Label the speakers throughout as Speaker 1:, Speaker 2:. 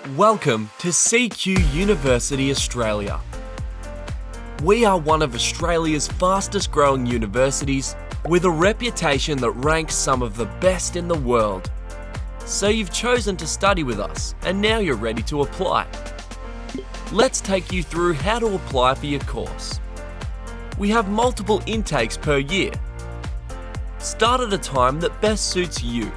Speaker 1: Welcome to CQUniversity Australia. We are one of Australia's fastest growing universities with a reputation that ranks some of the best in the world. So you've chosen to study with us and now you're ready to apply. Let's take you through how to apply for your course. We have multiple intakes per year. Start at a time that best suits you.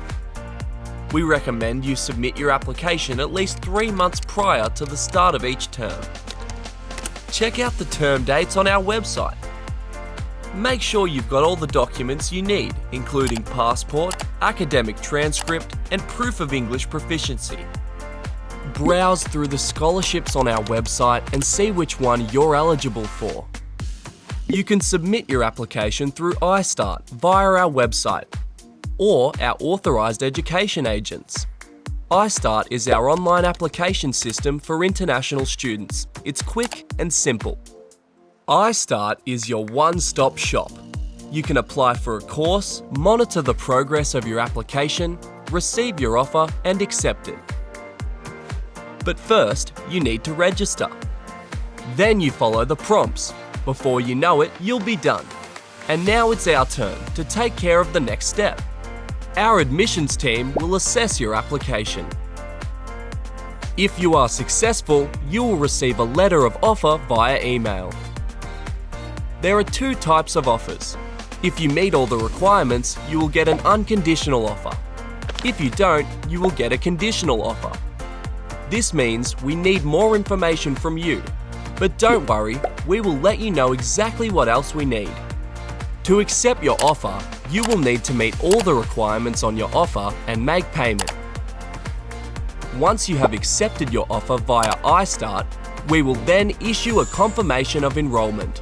Speaker 1: We recommend you submit your application at least 3 months prior to the start of each term. Check out the term dates on our website. Make sure you've got all the documents you need, including passport, academic transcript, and proof of English proficiency. Browse through the scholarships on our website and see which one you're eligible for. You can submit your application through iStart via our website or our authorised education agents. iStart is our online application system for international students. It's quick and simple. iStart is your one-stop shop. You can apply for a course, monitor the progress of your application, receive your offer and accept it. But first, you need to register. Then you follow the prompts. Before you know it, you'll be done. And now it's our turn to take care of the next step. Our admissions team will assess your application. If you are successful, you will receive a letter of offer via email. There are 2 types of offers. If you meet all the requirements, you will get an unconditional offer. If you don't, you will get a conditional offer. This means we need more information from you. But don't worry, we will let you know exactly what else we need. To accept your offer, you will need to meet all the requirements on your offer and make payment. Once you have accepted your offer via iStart, we will then issue a confirmation of enrolment.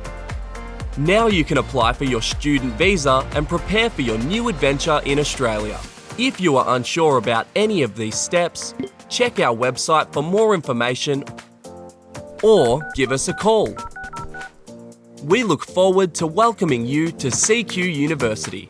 Speaker 1: Now you can apply for your student visa and prepare for your new adventure in Australia. If you are unsure about any of these steps, check our website for more information or give us a call. We look forward to welcoming you to CQ University.